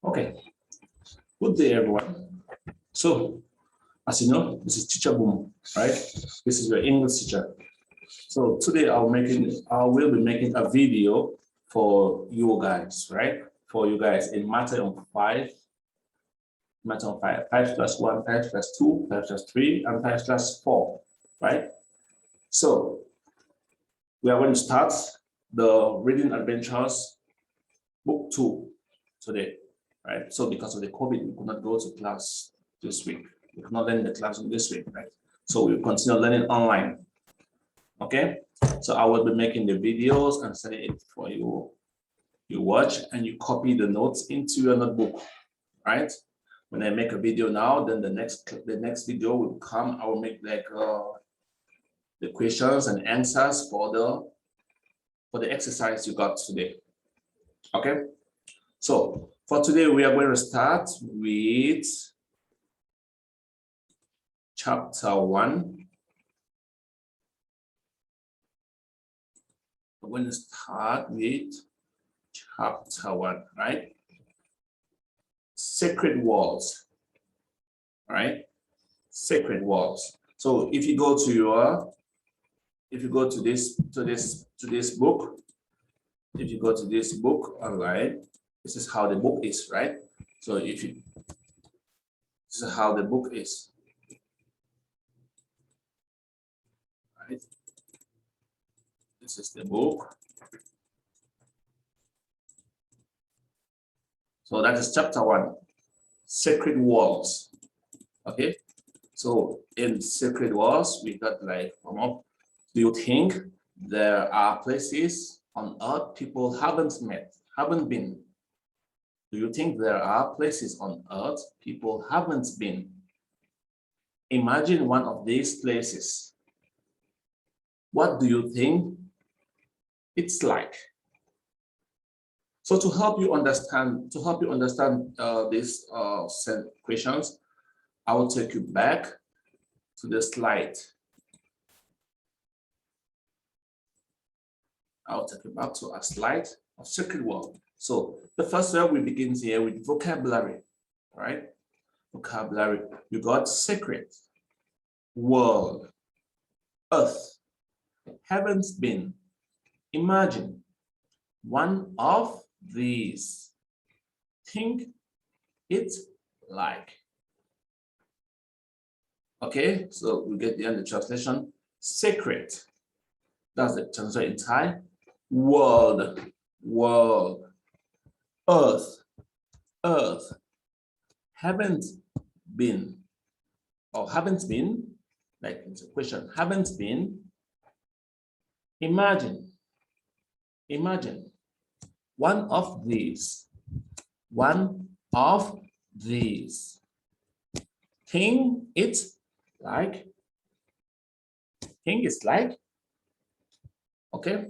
Okay, good day, everyone. So, as you know, this is Teacher Boom, right? This is your English teacher. So today I will be making a video for you guys, right? For you guys in Mathayom 5, 5+1, 5+2, 5+3, and 5+4, right? So we are going to start the reading adventures book 2 today, right? So because of the COVID, we could not go to class this week. We could not learn in the classroom this week, right? So we'll continue learning online. Okay, so I will be making the videos and sending it for you. You watch and you copy the notes into your notebook, right? When I make a video now, then the next video will come. I will make like the questions and answers for the exercise you got today. Okay, so for today we are going to start with chapter 1. We're going to start with chapter 1, right? Sacred walls, right? Sacred walls. So if you go to this book, if you go to this book online, this is how the book is, right? So this is how the book is, right? This is the book. So that is chapter 1, sacred walls. Okay, so in sacred walls, we got like, do you think there are places on earth people haven't been? Do you think there are places on earth people haven't been? Imagine one of these places. What do you think it's like? So to help you understand these questions, I will take you back to the slide. I'll take you back to a slide of sacred word. So the first word we begin here with vocabulary, right? Vocabulary. You got sacred, world, earth, haven't been, imagine, one of these, think it like. Okay, so we get the end of the translation. Sacred, that's the translation in Thai. World, earth, haven't been, like it's a question, haven't been, imagine, one of these, think it's like, okay,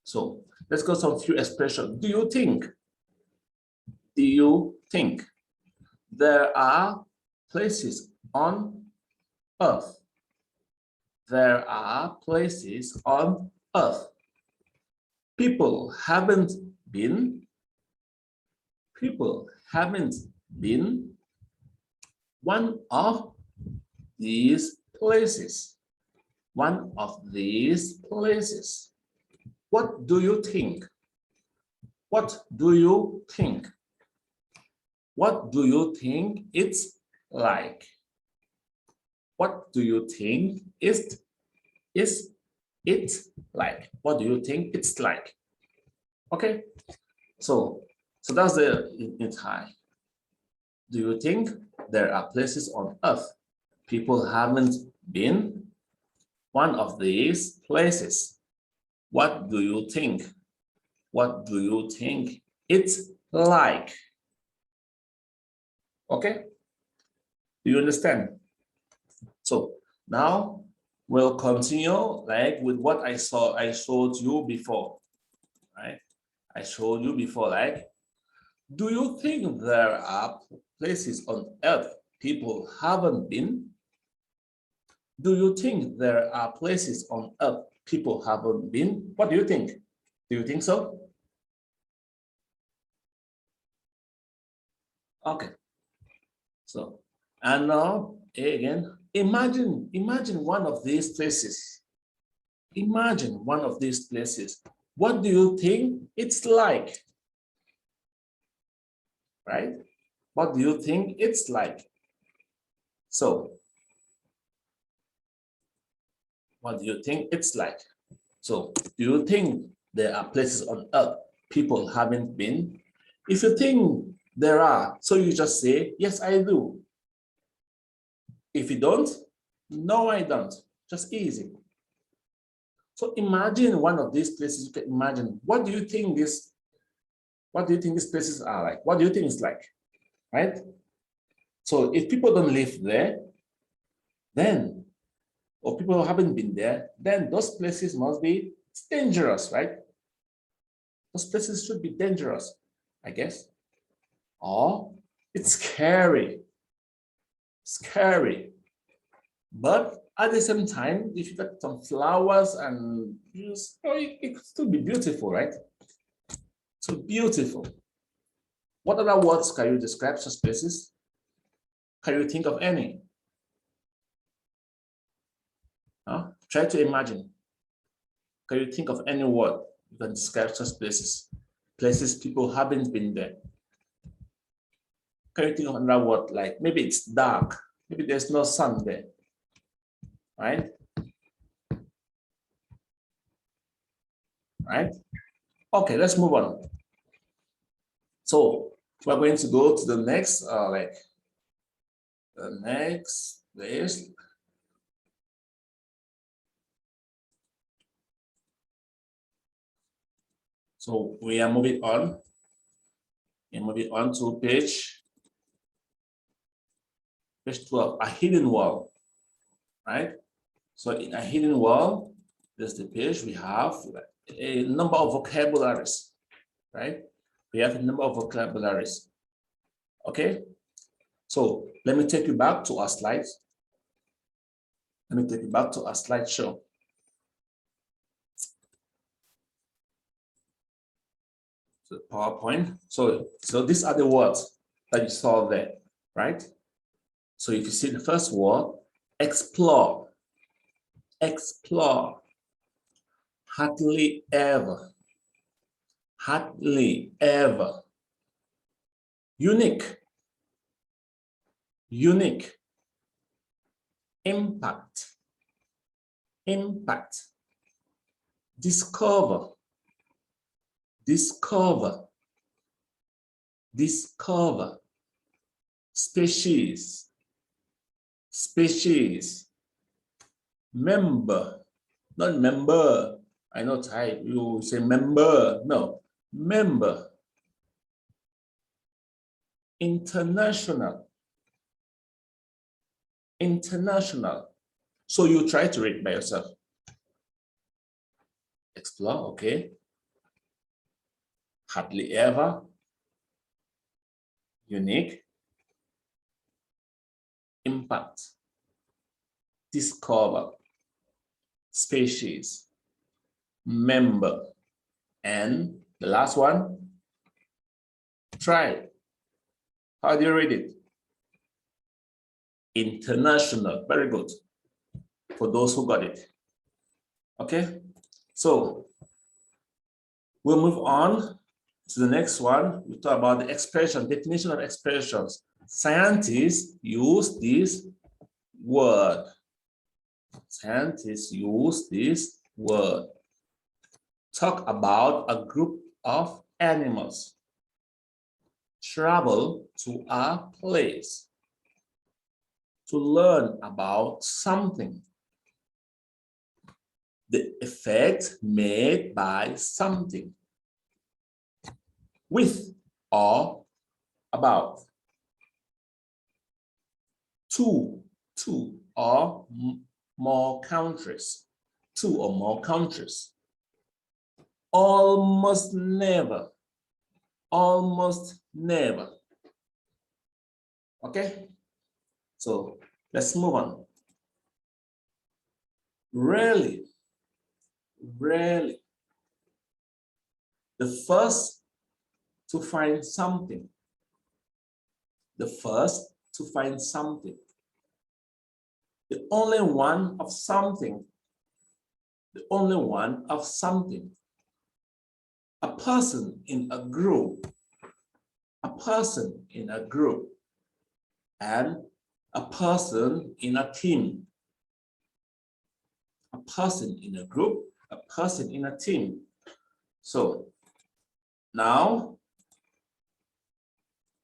so let's go some few expressions. Do you think there are places on earth? There are places on earth people haven't been. One of these places. What do you think? What do you think it's like? What do you think is it like? What do you think it's like? Okay, so that's the in Thai. Do you think there are places on earth people haven't been? One of these places. What do you think? What do you think it's like? Okay, do you understand? So now we'll continue like with what I showed you before, right? I showed you before, like, do you think there are places on earth people haven't been? Do you think there are places on earth people haven't been? What do you think? Do you think so? Okay. So, and now again, imagine one of these places. Imagine one of these places. What do you think it's like? Right? What do you think it's like? So, what do you think it's like? So, do you think there are places on earth people haven't been? If you think there are, so you just say, yes, I do. If you don't, no, I don't. Just easy. So imagine one of these places. You can imagine, what do you think these places are like? What do you think it's like? Right? So if people don't live there, then, or people haven't been there, then those places must be dangerous, right? Those places should be dangerous, I guess. Or it's scary. Scary. But at the same time, if you got some flowers and just, it could still be beautiful, right? So beautiful. What other words can you describe such places? Can you think of any? Try to imagine. Can you think of any word you can describe such places? Places people haven't been there. Can you think of another word, like maybe it's dark, maybe there's no sun there, right? Right? Okay, let's move on. So we're going to go to the next, the next place. So we are moving on. We're moving on to page 12, a hidden wall, right? So in a hidden wall, there's the page, we have a number of vocabularies, right? We have a number of vocabularies, okay? So let me take you back to our slides. Let me take you back to our slideshow. So PowerPoint. So these are the words that you saw there, right? So if you see the first word, explore, explore, hardly ever, hardly ever, unique, unique, impact, impact, discover, discover, discover, species, species, member, not member. I know Thai, you say member, no, member, international, international. So you try to read by yourself. Explore, okay. Hardly ever, unique, impact, discover, species, member, and the last one, try. How do you read it? International, very good. For those who got it. Okay, so we'll move on to the next one. We talk about the expression, definition of expressions. Scientists use this word. Scientists use this word. Talk about a group of animals. Travel to a place. To learn about something. The effect made by something. With or about. Two or more countries. Two or more countries. Almost never. Almost never. Okay? So let's move on. Rarely. Rarely. The first to find something. The first to find something. The only one of something. The only one of something. A person in a group. A person in a group. And a person in a team. A person in a group, a person in a team. So now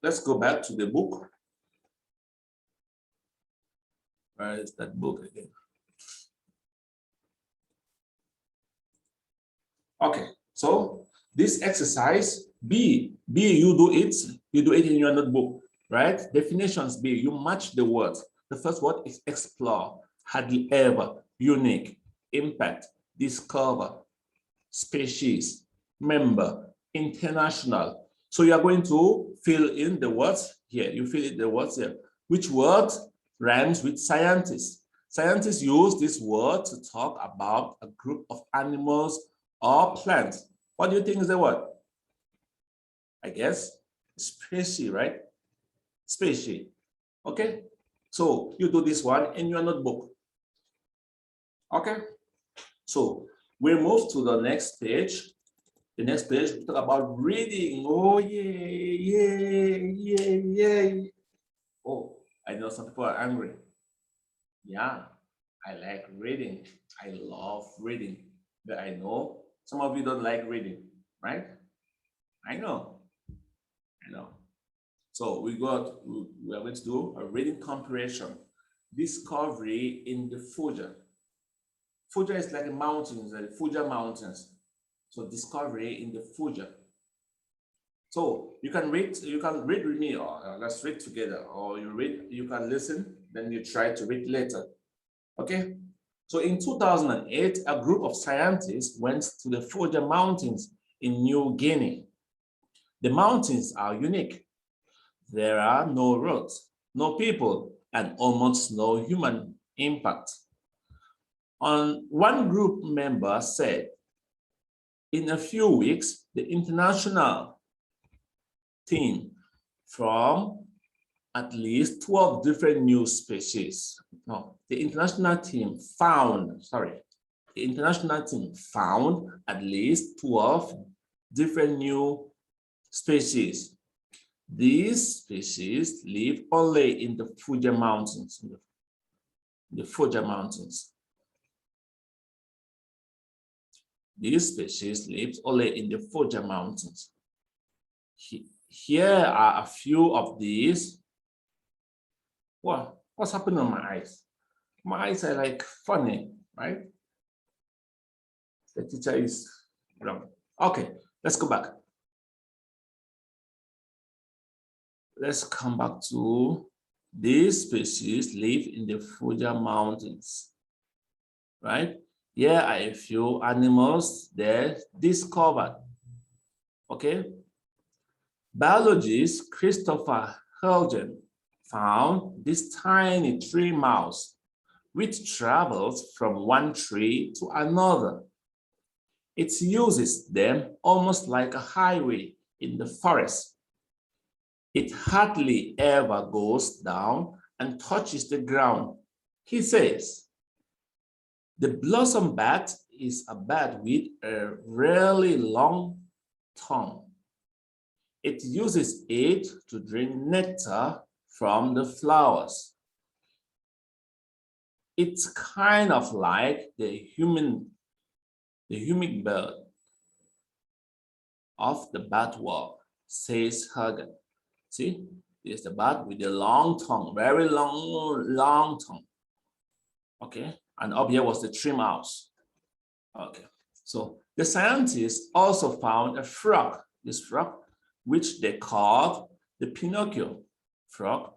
let's go back to the book. Where is that book again? Okay, so this exercise, B, you do it in your notebook, right? Definitions B, you match the words. The first word is explore, hardly ever, unique, impact, discover, species, member, international. So you are going to fill in the words here. You fill in the words here. Which word rhymes with scientist? Scientists use this word to talk about a group of animals or plants. What do you think is the word? I guess species, right? Species. Okay. So you do this one in your notebook. Okay. So we move to the next page. The next page, we talk about reading. Oh, yeah. Oh, I know some people are angry. Yeah, I like reading. I love reading. But I know some of you don't like reading, right? I know. So we are going to do a reading comprehension. Discovery in the Fuja. Fuja is like a mountains, the Fuja Mountains. So discovery in the Fuja. So you can read with me, or let's read together, or you can listen, then you try to read later. Okay. So in 2008, a group of scientists went to the Fuja Mountains in New Guinea. The mountains are unique. There are no roads, no people, and almost no human impact. One group member said, in a few weeks, the international team from at least 12 different new species. No, the international team found at least 12 different new species. These species live only in the Fuji Mountains. The Fuji Mountains. These species live only in the Fuji Mountains. Here are a few of these. What's happening on my eyes? My eyes are like funny, right? The teacher is wrong. Okay, let's go back. Let's come back to these species live in the Fuji Mountains, right? Here are a few animals there discovered, okay? Biologist Christopher Helgen found this tiny tree mouse, which travels from one tree to another. It uses them almost like a highway in the forest. It hardly ever goes down and touches the ground. He says, the blossom bat is a bat with a really long tongue. It uses it to drink nectar from the flowers. It's kind of like the hummingbird of the bat world, says Hagen. See, there's the bat with the long tongue, very long tongue. Okay, and up here was the tree mouse. Okay, so the scientists also found a frog, this frog, which they called the Pinocchio frog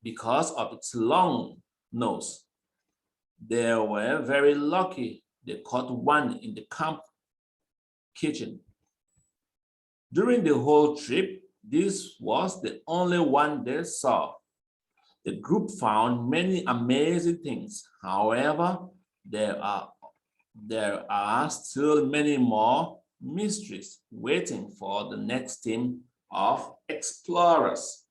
because of its long nose. They were very lucky they caught one in the camp kitchen. During the whole trip, this was the only one they saw. The group found many amazing things. However, there are still many more mysteries waiting for the next team of explorers.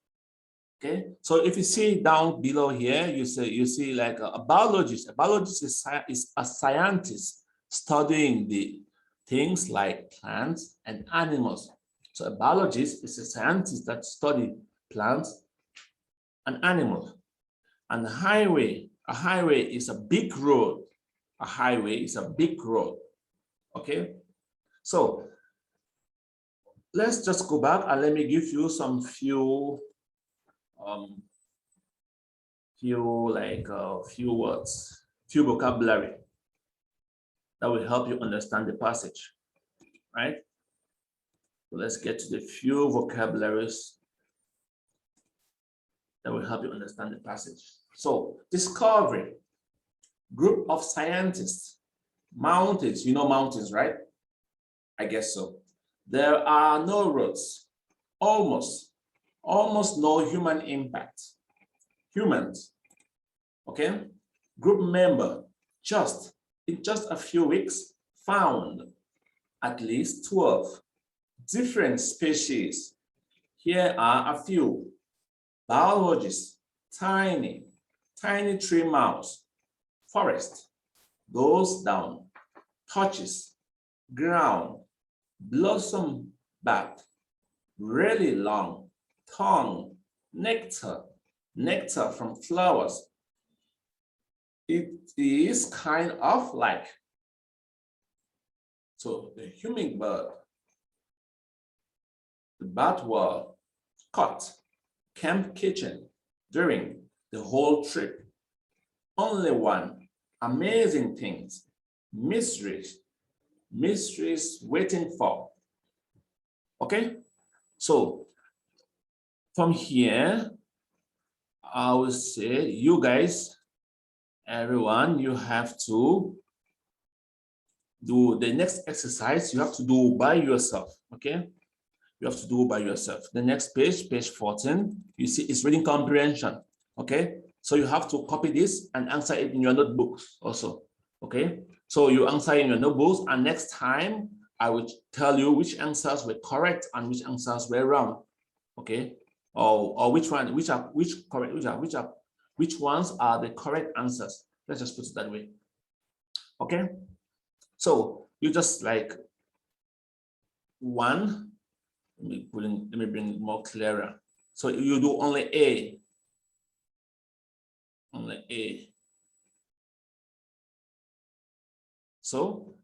Okay, so if you see down below here, you see like a biologist. A biologist is a scientist studying the things like plants and animals. So a biologist is a scientist that study plants and animals. And a highway is a big road. A highway is a big road. Okay, so let's just go back and let me give you some few words, few vocabulary that will help you understand the passage, right? So let's get to the few vocabularies that will help you understand the passage. So discovery, group of scientists, mountains, you know mountains, right? I guess so. There are no roads, almost no human impact. Humans, okay? Group member, in just a few weeks, found at least 12 different species. Here are a few. Biologists, tiny tree mouse, forest, goes down, touches, ground, blossom bat, really long, tongue, nectar from flowers. It is kind of like, so the hummingbird, the bat were caught, camp kitchen during the whole trip. Only one, amazing things, mysteries waiting for. Okay, so from here, I will say you guys, everyone, you have to do the next exercise. You have to do by yourself. Okay, you have to do by yourself. The next page, page 14, you see it's reading comprehension. Okay, so you have to copy this and answer it in your notebooks also. Okay, so you answer in your notebooks, and next time I will tell you which answers were correct and which answers were wrong. Okay, or which ones are the correct answers. Let's just put it that way. Okay, so you just like one. Let me bring it more clearer. So you do only A. Only A. So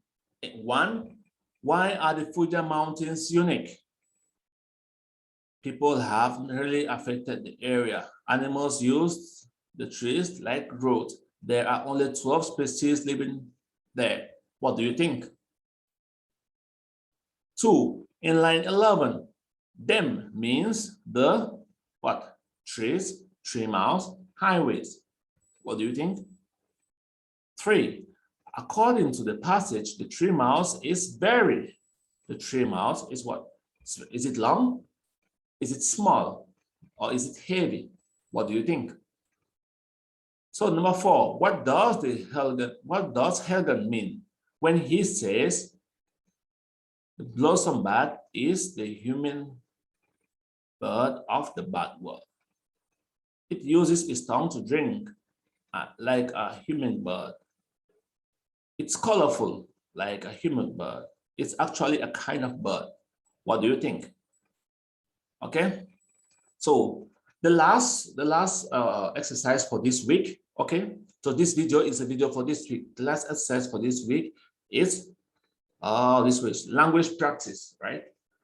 one, why are the Fuji Mountains unique? People have really affected the area. Animals used the trees like road. There are only 12 species living there. What do you think? 2, in line 11, them means the what? Trees, tree mouse, highways. What do you think? 3, according to the passage, the tree mouse is buried. The tree mouse is what? Is it long? Is it small? Or is it heavy? What do you think? So number 4, what does Helgen mean when he says the blossom bat is the human bird of the bat world? It uses its tongue to drink like a human bird. It's colorful like a human bird. It's actually a kind of bird. What do you think? Okay, so the last exercise for this week. Okay, so this video is a video for this week. The last exercise for this week is language practice, right?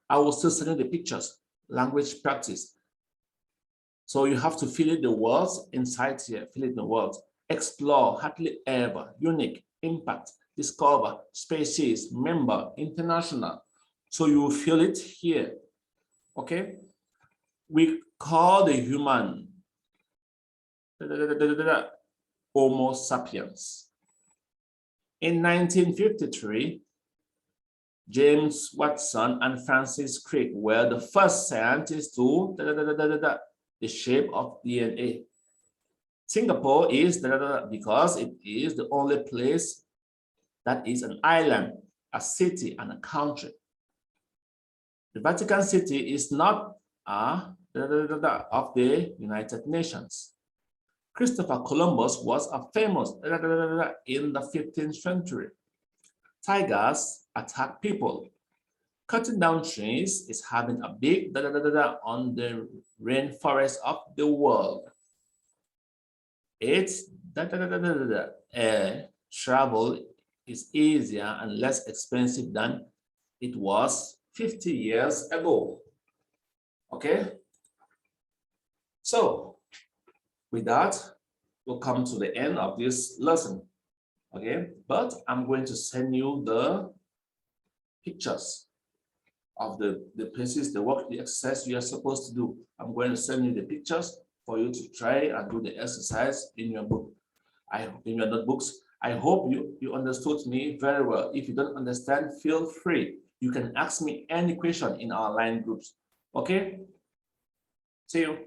I will still send you the pictures. Language practice. So you have to fill in the words inside here. Fill in the words. Explore, hardly ever, unique, impact, discover, species, member, international. So you fill it here. Okay, we call the human Homo sapiens. In 1953, James Watson and Francis Crick were the first scientists to the shape of DNA. Singapore is because it is the only place that is an island, a city, and a country. The Vatican City is not of the United Nations. Christopher Columbus was a famous in the 15th century. Tigers attack people. Cutting down trees is having a big on the rainforest of the world. It's air travel is easier and less expensive than it was 50 years ago. Okay? So, with that, we'll come to the end of this lesson. Okay? But I'm going to send you the pictures of the places, the work, the exercise you are supposed to do. I'm going to send you the pictures for you to try and do the exercise in your book. In your notebooks. I hope you understood me very well. If you don't understand, feel free. You can ask me any question in our line groups. Okay? See you.